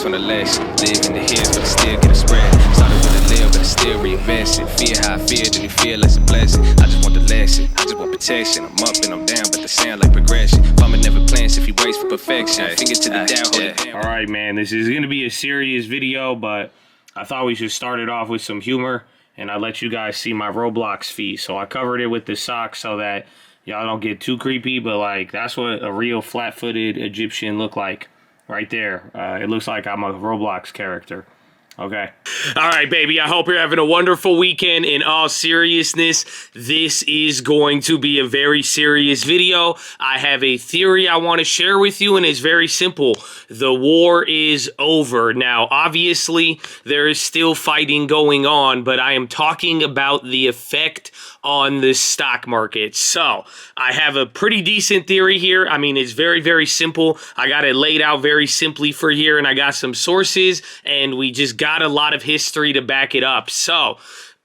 learned from the lesson. Live in the hills, but I still get a spread. Started with a little, but I still reinvest it. Feel how I feel, then you feel it's a blessing. I just want the lesson, I just want protection. I'm up and I'm down, but they sound like progression. Farmer never plans if he waits for perfection. Finger to the down, hold it down. All right, man, this is going to be a serious video, but I thought we should start it off with some humor, and I'll let you guys see my Roblox feed. So I covered it with the socks so that y'all don't get too creepy, but like that's what a real flat-footed Egyptian look like right there. It looks like I'm a Roblox character. Okay. All right, baby. I hope you're having a wonderful weekend. In all seriousness, this is going to be a very serious video. I have a theory I want to share with you, and it's very simple. The war is over. Now, obviously, there is still fighting going on, but I am talking about the effect on the stock market. So, I have a pretty decent theory here. I mean, it's very, very simple. I got it laid out very simply for here, and I got some sources, and we just got a lot of history to back it up. So,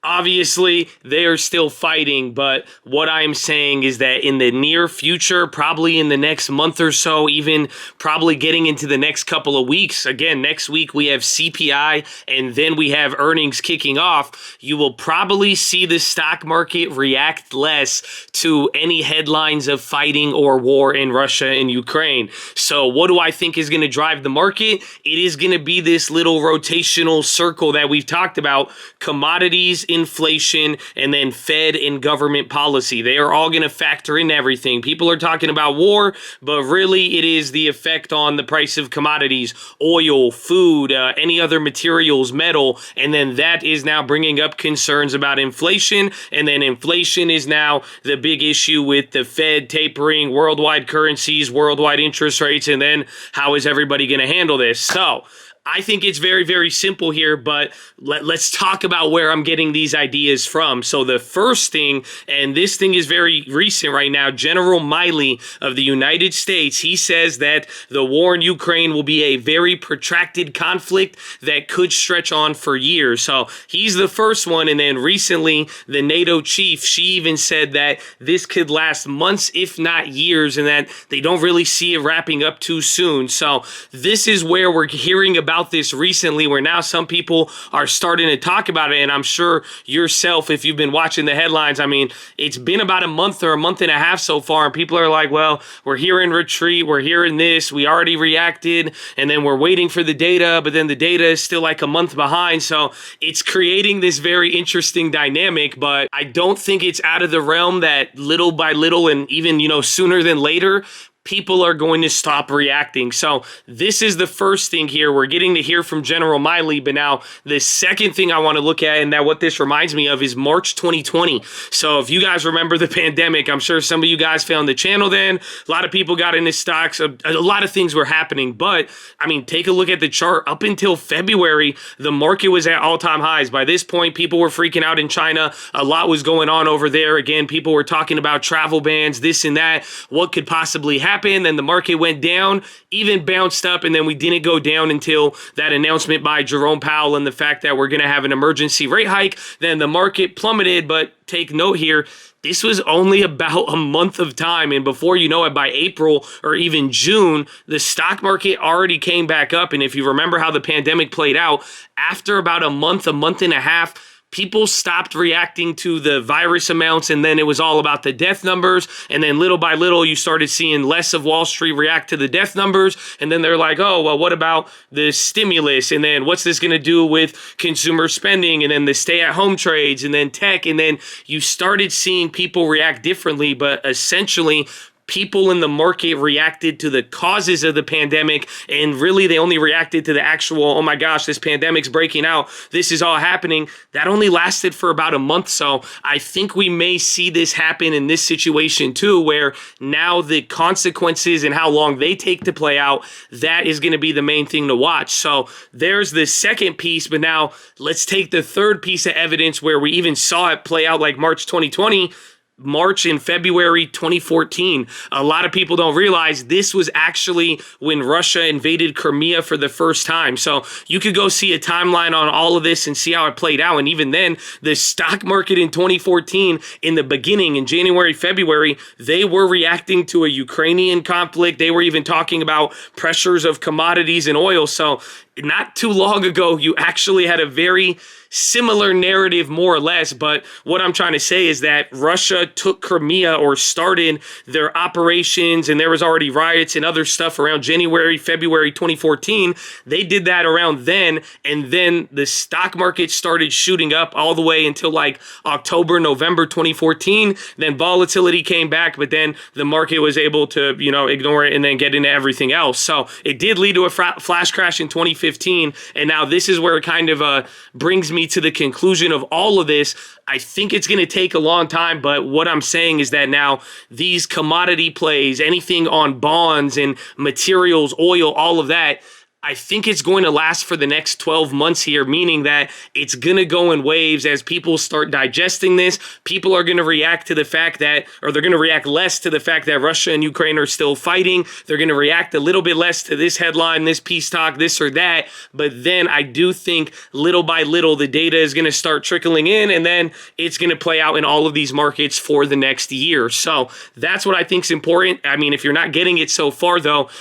obviously, they are still fighting, but what I'm saying is that in the near future, probably in the next month or so, even probably getting into the next couple of weeks, again, next week we have CPI, and then we have earnings kicking off, you will probably see the stock market react less to any headlines of fighting or war in Russia and Ukraine. So what do I think is going to drive the market? It is going to be this little rotational circle that we've talked about: commodities, inflation, and then Fed and government policy. They are all going to factor in everything. People are talking about war, but really it is the effect on the price of commodities, oil, food, any other materials, metal, and then that is now bringing up concerns about inflation, and then inflation is now the big issue with the Fed tapering, worldwide currencies, worldwide interest rates, and then how is everybody going to handle this? So, I think it's very, very simple here, but let's talk about where I'm getting these ideas from. So the first thing, and this thing is very recent right now, General Milley of the United States, he says that the war in Ukraine will be a very protracted conflict that could stretch on for years. So he's the first one, and then recently the NATO chief, she even said that this could last months, if not years, and that they don't really see it wrapping up too soon. So this is where we're hearing about this recently, where now some people are starting to talk about it, and I'm sure yourself, if you've been watching the headlines, I mean, it's been about a month or a month and a half so far, and people are like, well, we're hearing retreat, we're hearing this, we already reacted, and then we're waiting for the data, but then the data is still like a month behind, so it's creating this very interesting dynamic, but I don't think it's out of the realm that little by little, and even, sooner than later, people are going to stop reacting. So this is the first thing here. We're getting to hear from General Milley, but now the second thing I want to look at, and that what this reminds me of, is March 2020. So if you guys remember the pandemic, I'm sure some of you guys found the channel then. A lot of people got into stocks. A lot of things were happening, but I mean, take a look at the chart. Up until February, the market was at all-time highs. By this point, people were freaking out in China. A lot was going on over there. Again, people were talking about travel bans, this and that. What could possibly happen? Then the market went down, even bounced up, and then we didn't go down until that announcement by Jerome Powell and the fact that we're going to have an emergency rate hike. Then the market plummeted, but take note here, this was only about a month of time, and before you know it, by April or even June, the stock market already came back up. And if you remember how the pandemic played out, after about a month and a half, people stopped reacting to the virus amounts, and then it was all about the death numbers, and then little by little you started seeing less of Wall Street react to the death numbers, and then they're like, oh, well, what about the stimulus, and then what's this going to do with consumer spending, and then the stay-at-home trades, and then tech, and then you started seeing people react differently, but essentially people in the market reacted to the causes of the pandemic, and really they only reacted to the actual, oh my gosh, this pandemic's breaking out, this is all happening. That only lasted for about a month. So I think we may see this happen in this situation too, where now the consequences and how long they take to play out, that is going to be the main thing to watch. So there's the second piece, but now let's take the third piece of evidence where we even saw it play out like March 2020. March and February 2014. A lot of people don't realize this was actually when Russia invaded Crimea for the first time. So you could go see a timeline on all of this and see how it played out. And even then, the stock market in 2014, in the beginning, in January, February, they were reacting to a Ukrainian conflict. They were even talking about pressures of commodities and oil. So not too long ago, you actually had a very similar narrative, more or less. But what I'm trying to say is that Russia took Crimea, or started their operations, and there was already riots and other stuff around January, February 2014. They did that around then, and then the stock market started shooting up all the way until like October, November 2014. Then volatility came back, but then the market was able to, ignore it and then get into everything else. So it did lead to a flash crash in 2015, and now this is where it kind of brings me to the conclusion of all of this. I think it's going to take a long time, but what I'm saying is that now these commodity plays, anything on bonds and materials, oil, all of that, I think it's going to last for the next 12 months here, meaning that it's going to go in waves as people start digesting this. People are going to react to the fact that, or they're going to react less to the fact that Russia and Ukraine are still fighting. They're going to react a little bit less to this headline, this peace talk, this or that. But then I do think little by little, the data is going to start trickling in, and then it's going to play out in all of these markets for the next year. So that's what I think is important. I mean, if you're not getting it so far, though,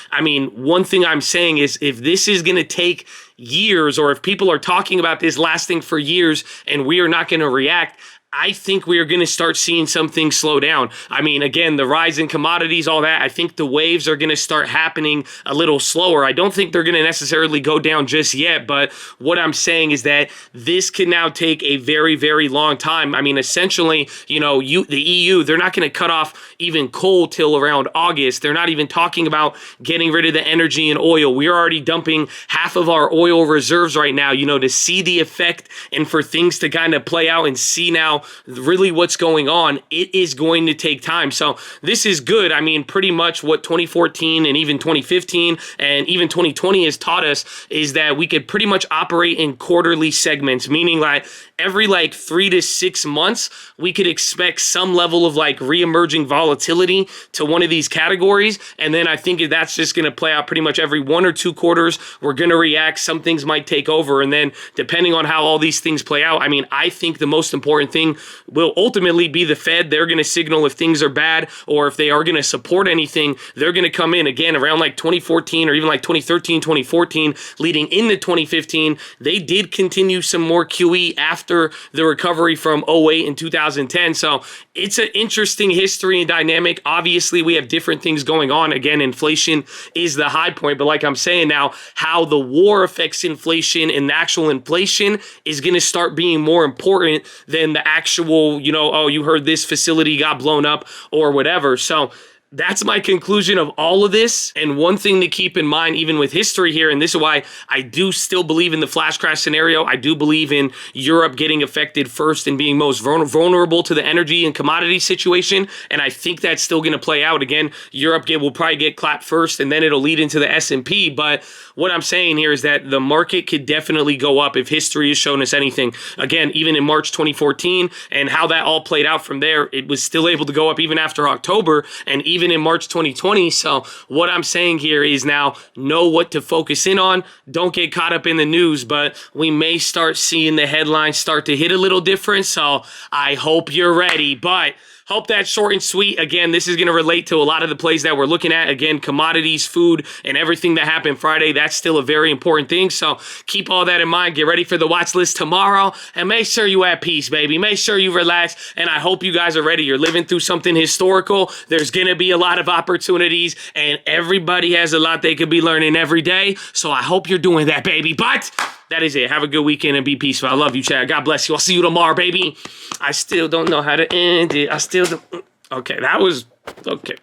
one thing I'm saying is if this is going to take years, or if people are talking about this lasting for years and we are not going to react, I think we are going to start seeing some things slow down. Again, the rise in commodities, all that, I think the waves are going to start happening a little slower. I don't think they're going to necessarily go down just yet, but what I'm saying is that this can now take a very, very long time. Essentially, the EU, they're not going to cut off even coal till around August. They're not even talking about getting rid of the energy and oil. We're already dumping half of our oil reserves right now, to see the effect and for things to kind of play out and see now really what's going on. It is going to take time. So this is good. Pretty much what 2014 and even 2015 and even 2020 has taught us is that we could pretty much operate in quarterly segments, meaning like every 3 to 6 months, we could expect some level of re-emerging volatility to one of these categories. And then I think that's just going to play out pretty much every 1 or 2 quarters. We're going to react. Some things might take over. And then depending on how all these things play out, I think the most important thing will ultimately be the Fed. They're going to signal if things are bad, or if they are going to support anything, they're going to come in again around 2014 or even 2013, 2014, leading into 2015. They did continue some more QE after the recovery from 08 and 2010. So it's an interesting history and dynamic. Obviously, we have different things going on. Again, inflation is the high point, but like I'm saying now, how the war affects inflation and the actual inflation is going to start being more important than the actual, you heard this facility got blown up or whatever. So that's my conclusion of all of this. And one thing to keep in mind, even with history here, and this is why I do still believe in the flash crash scenario. I do believe in Europe getting affected first and being most vulnerable to the energy and commodity situation. And I think that's still going to play out. Again, Europe will probably get clapped first, and then it'll lead into the S&P. But what I'm saying here is that the market could definitely go up if history has shown us anything. Again, even in March 2014 and how that all played out from there, it was still able to go up even after October and even in March 2020. So what I'm saying here is now know what to focus in on. Don't get caught up in the news, but we may start seeing the headlines start to hit a little different. So I hope you're ready. But hope that's short and sweet. Again, this is going to relate to a lot of the plays that we're looking at. Again, commodities, food, and everything that happened Friday. That's still a very important thing. So keep all that in mind. Get ready for the watch list tomorrow. And make sure you at peace, baby. Make sure you relax. And I hope you guys are ready. You're living through something historical. There's going to be a lot of opportunities. And everybody has a lot they could be learning every day. So I hope you're doing that, baby. But that is it. Have a good weekend and be peaceful. I love you, Chad. God bless you. I'll see you tomorrow, baby. I still don't know how to end it. I still don't. Okay, that was okay.